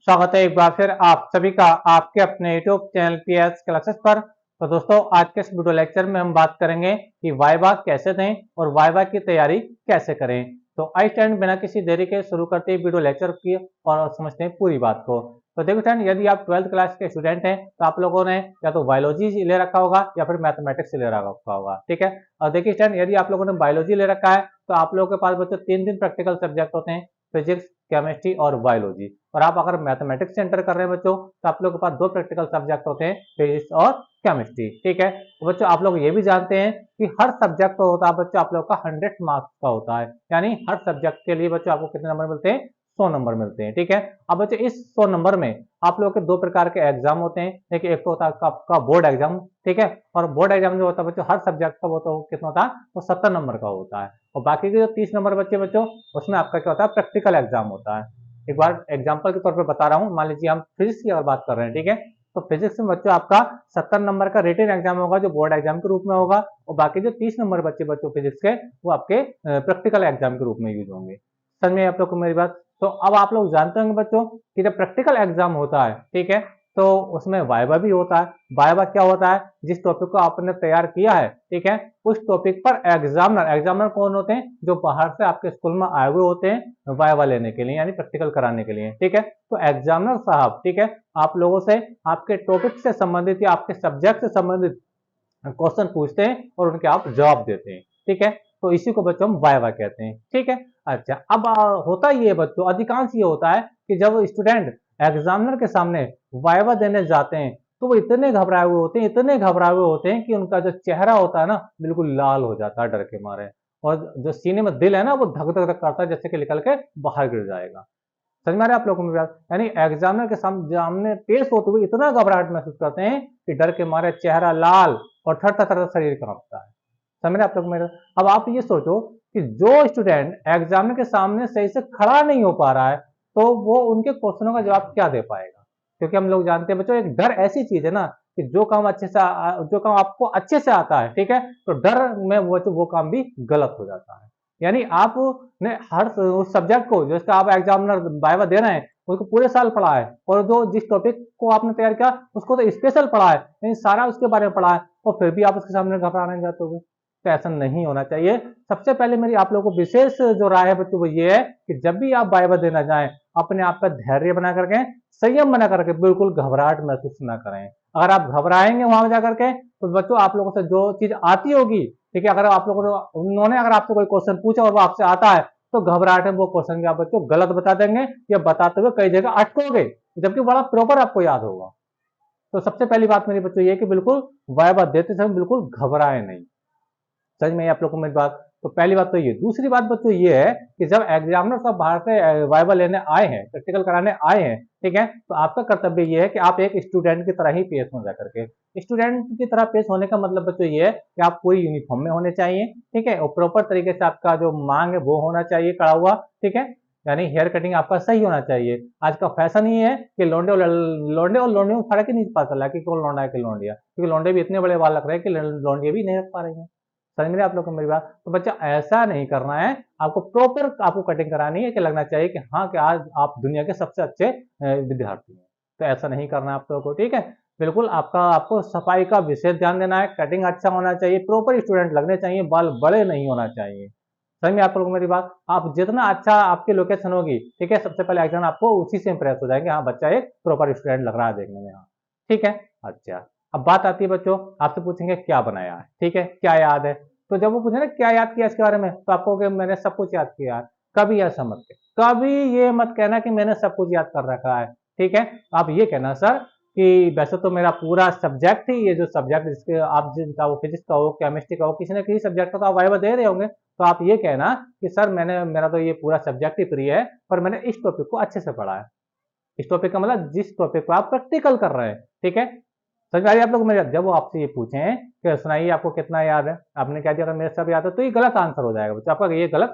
स्वागत है एक बार फिर आप सभी का आपके अपने YouTube चैनल पीएस क्लासेस पर। तो दोस्तों आज के इस वीडियो लेक्चर में हम बात करेंगे कि वाइवा कैसे दें और वाइवा की तैयारी कैसे करें। तो आई स्टूडेंट बिना किसी देरी के शुरू करते ही वीडियो लेक्चर की और समझते हैं पूरी बात को। तो देखो स्टूडेंट, यदि आप 12th क्लास के स्टूडेंट हैं तो आप लोगों ने या तो बायोलॉजी ले रखा होगा या फिर मैथमेटिक्स ले रखा होगा। ठीक है, और देखिए स्टूडेंट, यदि आप लोगों ने बायोलॉजी ले रखा है तो आप लोगों के पास बच्चों 3 प्रैक्टिकल सब्जेक्ट होते हैं, फिजिक्स, केमिस्ट्री और बायोलॉजी। और आप अगर मैथमेटिक्स से एंटर कर रहे हैं बच्चों तो आप लोगों के पास 2 प्रैक्टिकल सब्जेक्ट होते हैं, फिजिक्स और केमिस्ट्री। ठीक है, तो बच्चों आप लोग ये भी जानते हैं कि हर सब्जेक्ट को होता है बच्चों आप लोग का 100 मार्क्स का होता है, यानी हर सब्जेक्ट के लिए बच्चों आपको कितने नंबर मिलते हैं, 100 नंबर मिलते हैं। ठीक है, अब बच्चों इस 100 नंबर में आप लोगों के 2 प्रकार के एग्जाम होते हैं। देखिए, एक तो होता है आपका बोर्ड एग्जाम। ठीक है, और बोर्ड एग्जाम जो होता है बच्चों हर सब्जेक्ट का वो तो कितना होता है, वो 70 नंबर का होता है। और बाकी के जो 30 नंबर बच्चों उसमें आपका क्या होता है, प्रैक्टिकल एग्जाम होता है। एक बार एग्जांपल के तौर पे बता रहा हूँ, मान लीजिए हम फिजिक्स की अगर बात कर रहे हैं। ठीक है, तो फिजिक्स में बच्चों आपका 70 नंबर का रिटन एग्जाम होगा जो बोर्ड एग्जाम के रूप में होगा, और बाकी जो 30 नंबर बच्चों फिजिक्स के वो आपके प्रैक्टिकल एग्जाम के रूप में यूज होंगे। समझ में आप लोग को मेरी बात? तो अब आप लोग जानते होंगे बच्चों कि जब प्रैक्टिकल एग्जाम होता है, ठीक है, तो उसमें वाइवा भी होता है। वाइवा क्या होता है, जिस टॉपिक को आपने तैयार किया है, ठीक है, उस टॉपिक पर एग्जामिनर कौन होते हैं, जो बाहर से आपके स्कूल में आए हुए होते हैं वाइवा लेने के लिए, यानी प्रैक्टिकल कराने के लिए। ठीक है, तो एग्जामिनर साहब, ठीक है, आप लोगों से आपके टॉपिक से संबंधित या आपके सब्जेक्ट से संबंधित क्वेश्चन पूछते हैं और उनके आप जवाब देते हैं। ठीक है, तो इसी को बच्चों हम वाइवा कहते हैं। ठीक है, अच्छा, अब होता ये है बच्चों, अधिकांश ये होता है कि जब स्टूडेंट एग्जामिनर के सामने वाइवा देने जाते हैं तो वो इतने घबराए हुए होते हैं कि उनका जो चेहरा होता है ना, बिल्कुल लाल हो जाता है डर के मारे, और जो सीने में दिल है ना, वो धक धक धक करता है जैसे कि निकल के बाहर गिर जाएगा। समझ में आ रहा है आप लोगों को मेरी बात? यानी एग्जामिनर के सामने पेश होते हुए इतना घबराहट महसूस करते हैं कि डर के मारे चेहरा लाल और थर थर थर शरीर कांपता है। समझ रहे आप लोग मेरे? अब आप ये सोचो कि जो स्टूडेंट एग्जामिनर के सामने सही से खड़ा नहीं हो पा रहा है तो वो उनके क्वेश्चनों का जवाब क्या दे पाएगा? क्योंकि हम लोग जानते हैं बच्चों, एक डर ऐसी चीज है ना कि जो काम आपको अच्छे से आता है, ठीक है, तो डर में वो काम भी गलत हो जाता है। यानी आपने हर उस सब्जेक्ट को, जिसका आप एग्जामिनर वाइवा दे रहे हैं, उसको पूरे साल पढ़ा है, और जो जिस टॉपिक को आपने तैयार किया उसको तो स्पेशल पढ़ा है, यानी सारा उसके बारे में पढ़ा है, और फिर भी आप उसके सामने घबराने जाते हो। तो ऐसा नहीं होना चाहिए। सबसे पहले मेरी आप लोगों को विशेष जो राय है बच्चों वो ये है कि जब भी आप वाइवा देना जाएं, अपने आप का धैर्य बना करके, संयम बना करके, बिल्कुल घबराहट महसूस ना करें। अगर आप घबराएंगे वहां जाकर के तो बच्चों आप लोगों से जो चीज आती होगी, ठीक है, अगर आप लोगों ने उन्होंने अगर आपसे कोई क्वेश्चन पूछा और वो आपसे आता है तो घबराहट में वो क्वेश्चन भी आप बच्चों गलत बता देंगे या बताते हुए कई जगह अटकोगे, जबकि बड़ा प्रॉपर आपको याद होगा। तो सबसे पहली बात मेरी बच्चों ये कि बिल्कुल वाइवा देते समय बिल्कुल घबराए नहीं। समझ में आई आप लोगों को मेरी बात? तो पहली बात तो ये। दूसरी बात बच्चों ये है कि जब एग्जामिनर सब बाहर से वाइवा लेने आए हैं, प्रैक्टिकल कराने आए हैं, ठीक है, तो आपका कर्तव्य ये है कि आप एक स्टूडेंट की तरह ही पेश हो जा करके। स्टूडेंट की तरह पेश होने का मतलब बच्चों ये है कि आप पूरी यूनिफॉर्म में होने चाहिए, ठीक है, और प्रॉपर तरीके से आपका जो मांग है वो होना चाहिए कड़ा हुआ, ठीक है, यानी हेयर कटिंग आपका सही होना चाहिए। आज का फैशन ये है कि लौंडे में फर्क ही नहीं पता चला कि कौन लौंडा है कि लौंडिया, क्योंकि लौंडे भी इतने बड़े बाल रख रहे हैं कि लौंडिया भी नहीं रख पा रही है। समझ में आप लोग को मेरी बात? तो बच्चा ऐसा नहीं करना है, आपको प्रॉपर आपको कटिंग करानी है कि लगना चाहिए कि हाँ, कि आज आप दुनिया के सबसे अच्छे विद्यार्थी हैं। तो ऐसा नहीं करना है आप लोगों को, ठीक है, बिल्कुल आपको सफाई का विशेष ध्यान देना है, कटिंग अच्छा होना चाहिए, प्रॉपर स्टूडेंट लगने चाहिए, बाल बड़े नहीं होना चाहिए। समझ में आप लोगों को मेरी बात? आप जितना अच्छा आपकी लोकेशन होगी, ठीक है, सबसे पहले एग्जाम आपको उसी से इंप्रेस हो जाएंगे, हाँ बच्चा एक प्रॉपर स्टूडेंट लग रहा है देखने में, हाँ ठीक है। अच्छा, अब बात आती है बच्चों, आपसे पूछेंगे क्या बनाया है, ठीक है, क्या याद है। तो जब वो पूछे ना क्या याद किया इसके बारे में, तो आपको कि मैंने सब कुछ याद किया है। कभी ऐसा मत कहना, कभी ये मत कहना कि मैंने सब कुछ याद कर रखा है, ठीक है। आप ये कहना सर कि वैसे तो मेरा पूरा सब्जेक्ट ही, ये जो सब्जेक्ट जिसके आप जिनका वो फिजिक्स का हो, केमिस्ट्री का हो, किसी न किसी सब्जेक्ट का तो आप वाइवा दे रहे होंगे, तो आप ये कहना कि सर मेरा तो ये पूरा सब्जेक्ट ही प्रिय है, पर मैंने इस टॉपिक को अच्छे से पढ़ा है। इस टॉपिक का मतलब जिस टॉपिक को आप प्रैक्टिकल कर रहे हैं, ठीक है। समझ में आ रही है आप लोग मेरे? जब वो आपसे ये पूछें कि सुनाइए आपको कितना याद है, आपने क्या दिया, अगर मेरे सब याद है तो ये गलत आंसर हो जाएगा बच्चों, आपका ये गलत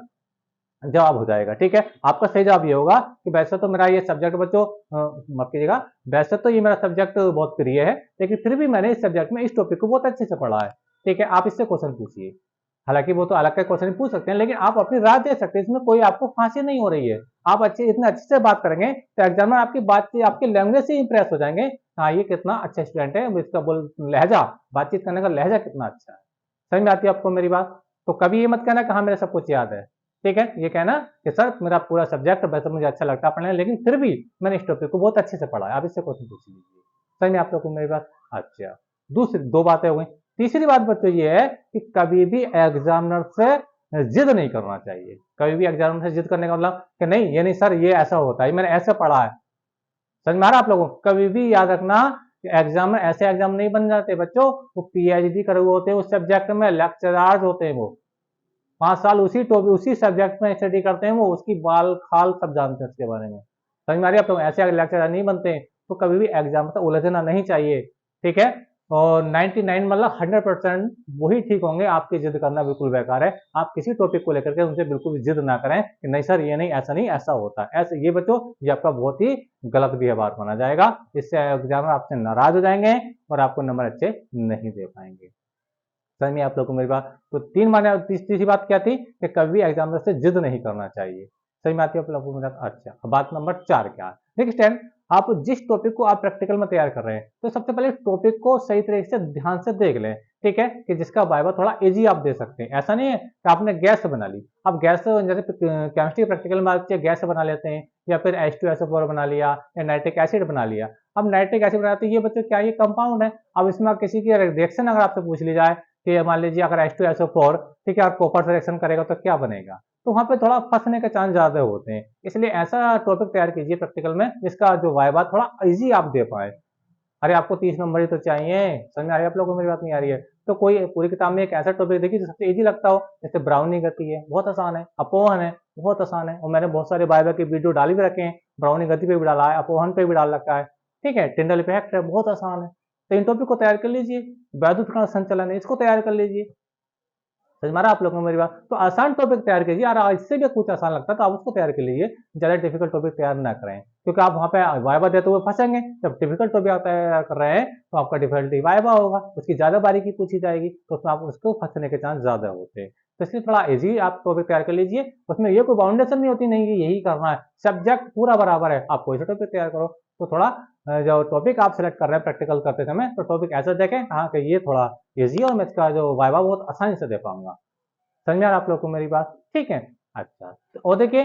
जवाब हो जाएगा, ठीक है। आपका सही जवाब ये होगा कि वैसे तो मेरा ये सब्जेक्ट बच्चों, माफ कीजिएगा, वैसे तो ये मेरा सब्जेक्ट बहुत प्रिय है, लेकिन फिर भी मैंने इस सब्जेक्ट में इस टॉपिक को बहुत अच्छे से पढ़ा है, ठीक है। आप इससे क्वेश्चन पूछिए, हालांकि वो तो अलग का क्वेश्चन पूछ सकते हैं, लेकिन आप अपनी राय दे सकते हैं, इसमें कोई आपको फांसी नहीं हो रही है। आप इतने अच्छे से बात करेंगे तो एग्जामिनर आपकी बात से, आपके लैंग्वेज से इंप्रेस हो जाएंगे। हाँ, ये कितना अच्छा स्टूडेंट है, इसका बोल लहजा, बातचीत करने का लहजा कितना अच्छा है। समझ में आती है आपको मेरी बात? तो कभी ये मत कहना कि हाँ मेरे सब कुछ याद है, ठीक है। ये कहना कि सर मेरा पूरा सब्जेक्ट वैसे मुझे अच्छा लगता है पढ़ने, लेकिन फिर भी मैंने इस टॉपिक को बहुत अच्छे से पढ़ा है। आप इससे क्वेश्चन पूछ लीजिए। समझ में आप लोग को मेरी बात? अच्छा, दूसरी दो बातें हो गई। तीसरी बात बच्चों ये है कि कभी भी एग्जामिनर से जिद नहीं करना चाहिए। कभी भी एग्जामिनर से जिद करने का मतलब कि नहीं ये नहीं सर ये ऐसा होता है, मैंने ऐसे पढ़ा है। समझ में आ रहा है आप लोगों को? कभी भी याद रखना कि एग्जाम ऐसे एग्जाम नहीं बन जाते बच्चों, वो पीएचडी करे हुए होते हैं उस सब्जेक्ट में, लेक्चरार्स होते हैं वो, 5 साल उसी टॉपिक उसी सब्जेक्ट में स्टडी करते हैं, वो उसकी बाल खाल सब जानते हैं उसके बारे में। समझ में आ रही है आप लोग? ऐसे लेक्चरर नहीं बनते, तो कभी भी एग्जाम से उलझना नहीं चाहिए, ठीक है। और 99 मतलब 100% वही ठीक होंगे, आपकी जिद करना बिल्कुल बेकार है। आप किसी टॉपिक को लेकर के उनसे बिल्कुल भी जिद ना करें कि नहीं सर ये नहीं ऐसा होता है, ऐसे ये बच्चों ये आपका बहुत ही गलत व्यवहार माना जाएगा। इससे एग्जामिनर आपसे नाराज हो जाएंगे और आपको नंबर अच्छे नहीं दे पाएंगे। समझ में आप लोगों को मेरी बात? तो तीन माने तीसरी बात क्या थी कि कभी एग्जामिनर से जिद नहीं करना चाहिए। समझ में आती है आप लोगों को मेरी बात? अच्छा, अब बात नंबर 4 क्या है? नेक्स्ट टाइम आप जिस टॉपिक को आप प्रैक्टिकल में तैयार कर रहे हैं, तो सबसे पहले टॉपिक को सही तरीके से ध्यान से देख लें, ठीक है, कि जिसका वाइवा थोड़ा इजी आप दे सकते हैं। ऐसा नहीं है कि आपने गैस बना ली, आप गैस जैसे केमिस्ट्री प्रैक्टिकल में गैस बना लेते हैं, या फिर H2SO4 बना लिया, या नाइट्रिक एसिड बना लिया। अब नाइट्रिक एसिड बनाते हैं, ये बच्चों क्या ये कंपाउंड है। अब इसमें किसी की रिएक्शन अगर आपसे पूछ ली जाए कि मान लीजिए अगर H2SO4 ठीक है और कॉपर से रिएक्शन करेगा तो क्या बनेगा, तो वहां पे थोड़ा फंसने के चांस ज्यादा होते हैं। इसलिए ऐसा टॉपिक तैयार कीजिए प्रैक्टिकल में जिसका जो वाइवा थोड़ा इजी आप दे पाए। अरे आपको 30 नंबर ही तो चाहिए। समझ में आ रही है आप लोगों को मेरी बात? नहीं आ रही है तो कोई पूरी किताब में एक ऐसा टॉपिक देखिए जो सबसे इजी लगता हो। जैसे ब्राउनी गति है, बहुत आसान है। अपोहन है, बहुत आसान है, और मैंने बहुत सारे वाइवा के वीडियो डाल भी रखे हैं। ब्राउनी गति पे भी डाला है, अपोहन पे भी डाल रखा है, ठीक है। टिंडल इफेक्ट है, बहुत आसान है। तो इन टॉपिक को तैयार कर लीजिए। वैद्युत कण संचलन है, इसको तैयार कर लीजिए। समझ में आ रहा है आप लोगों को मेरी बात? तो आसान टॉपिक तैयार कीजिए, और इससे भी कुछ आसान लगता है तो आप उसको तैयार कर लीजिए। ज्यादा डिफिकल्ट टॉपिक तैयार ना करें, क्योंकि आप वहां पे वाइवा देते हुए फंसेंगे। जब डिफिकल्ट टॉपिक आप तैयार कर रहे हैं तो आपका डिफिकल्टी वाइवा होगा, उसकी ज्यादा बारीकी पूछी जाएगी, तो उसमें आप उसको फंसने के चांस ज्यादा होते हैं। तो इसलिए थोड़ा इजी आप टॉपिक तैयार कर लीजिए। उसमें ये कोई बाउंडेशन नहीं होती नहीं कि यही करना है, सब्जेक्ट पूरा बराबर है, आप कोई सा टॉपिक तैयार करो। तो थोड़ा जो टॉपिक आप सिलेक्ट कर रहे हैं प्रैक्टिकल करते समय, तो टॉपिक ऐसा देखें हाँ कि ये थोड़ा इजी है और मैं इसका जो वाइवा बहुत आसानी से दे पाऊंगा। समझ में आ रहा आप लोग को मेरी बात? ठीक है। अच्छा, और देखिए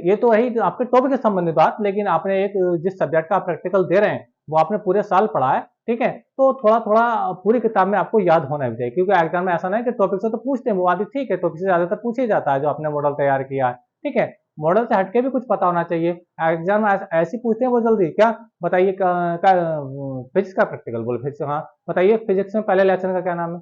ये तो वही आपके टॉपिक से संबंधित बात, लेकिन आपने एक जिस सब्जेक्ट का आप प्रैक्टिकल दे रहे हैं वो आपने पूरे साल पढ़ा है, ठीक है, तो थोड़ा थोड़ा पूरी किताब में आपको याद होना भी चाहिए। क्योंकि एग्जाम में ऐसा नहीं कि टॉपिक से तो पूछते हैं वो आदि, ठीक है, टॉपिक से ज्यादातर पूछ ही जाता है जो आपने मॉडल तैयार किया है, ठीक है। मॉडल से हटके भी कुछ पता होना चाहिए। एग्जाम में ऐसी पूछते हैं वो जल्दी क्या बताइए, फिजिक्स का प्रैक्टिकल बोल, फिजिक्स, हाँ बताइए फिजिक्स में पहले लेसन का क्या नाम है?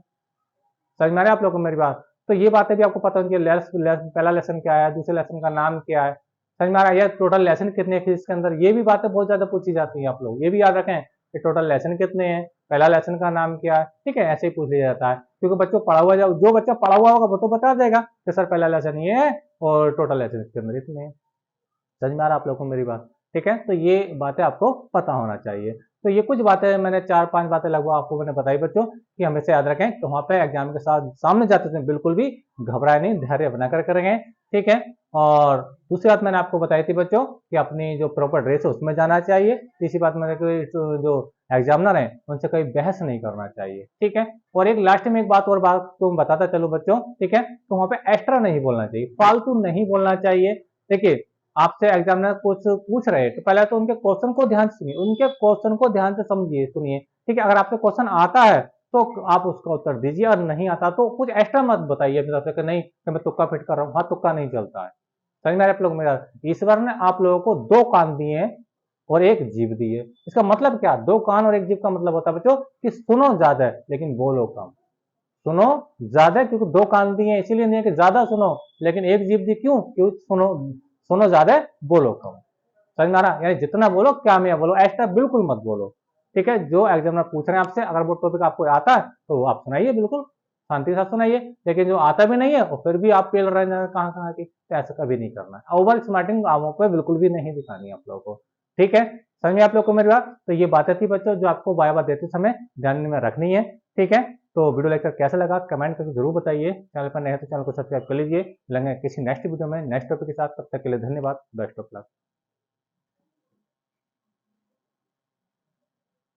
समझ में आ रहा है आप लोग को मेरी बात? तो ये बातें भी आपको पता होनी चाहिए, पहला लेसन क्या है, दूसरे लेसन का नाम क्या है। समझ में आ रहा है? टोटल लेसन कितने हैं फिजिक्स के अंदर, ये भी बातें बहुत ज्यादा पूछी जाती हैं। आप लोग ये भी याद रखें कि टोटल लेसन कितने हैं, पहला लेसन का नाम क्या है, ठीक है, ऐसे ही पूछ लिया जाता है। क्योंकि बच्चों पढ़ा हुआ जो बच्चा पढ़ा हुआ होगा वो तो बता देगा कि सर पहला लेसन ये है और टोटल लेसन इसके अंदर इतने हैं। समझ में आ रहा है आप लोगों को मेरी बात? ठीक है, तो ये बातें आपको पता होना चाहिए। तो ये कुछ बातें मैंने 4-5 बातें लगभग आपको मैंने बताई बच्चों, कि हमेशा याद रखें कि वहां पे एग्जाम के साथ सामने जाते समय बिल्कुल भी घबराए नहीं, धैर्य बनाकर करेंगे, ठीक है। और दूसरी बात मैंने आपको बताई थी बच्चों कि अपनी जो प्रॉपर ड्रेस है उसमें जाना चाहिए। तीसरी बात मैंने जो एग्जामिनर है उनसे कोई बहस नहीं करना चाहिए, ठीक है। और एक लास्ट में एक बात और बात तो बताता चलो बच्चों, ठीक है, तो वहां पे एक्स्ट्रा नहीं बोलना चाहिए, फालतू नहीं बोलना चाहिए। देखिए आपसे एग्जामिनर कुछ पूछ रहे हैं तो पहले तो उनके क्वेश्चन को ध्यान से सुनिए, उनके क्वेश्चन को ध्यान से समझिए, सुनिए, ठीक है। अगर आपसे क्वेश्चन आता है तो आप उसका उत्तर दीजिए, और नहीं आता तो कुछ एक्स्ट्रा मत बताइए अपनी तरफ से कि नहीं कि मैं तुक्का फिट कर रहा हूँ। हाँ, तुक्का नहीं चलता है। समझ में आप लोग मेरा? ईश्वर ने आप लोगों को 2 कान दिए हैं और 1 जीभ दी है। इसका मतलब क्या? 2 कान और 1 जीभ का मतलब होता है बच्चों कि सुनो ज्यादा है लेकिन बोलो कम। सुनो ज्यादा क्योंकि 2 कान दिए हैं, इसीलिए नहीं है कि ज्यादा सुनो, लेकिन 1 जीभ दी क्यों? क्यों सुनो, सुनो ज्यादा बोलो कम। समझ में आ रहा? यानी जितना बोलो क्या में बोलो, एक्स्ट्रा बिल्कुल मत बोलो, ठीक है। जो एग्जामिनर पूछ रहे हैं आपसे, अगर वो टॉपिक आपको आता है तो आप सुनाइए, बिल्कुल शांति से सुनाइए। लेकिन जो आता भी नहीं है और फिर भी आप पेल रहे हैं कहाँ कहाँ की, तो ऐसा कभी नहीं करना है। ओवर स्मार्टिंग आमों पे बिल्कुल भी नहीं दिखानी है आप लोगों को, ठीक है। समझ में आप लोग को मेरी बात? तो ये बातें थी बच्चों जो आपको वाइवा देते समय ध्यान में रखनी है। ठीक है, तो वीडियो लेक्चर कैसा लगा कमेंट करके जरूर बताइए। चैनल पर नए हैं तो चैनल को सब्सक्राइब कर लीजिए। मिलेंगे किसी नेक्स्ट वीडियो में नेक्स्ट टॉपिक के साथ। तब तक के लिए धन्यवाद। Best of luck.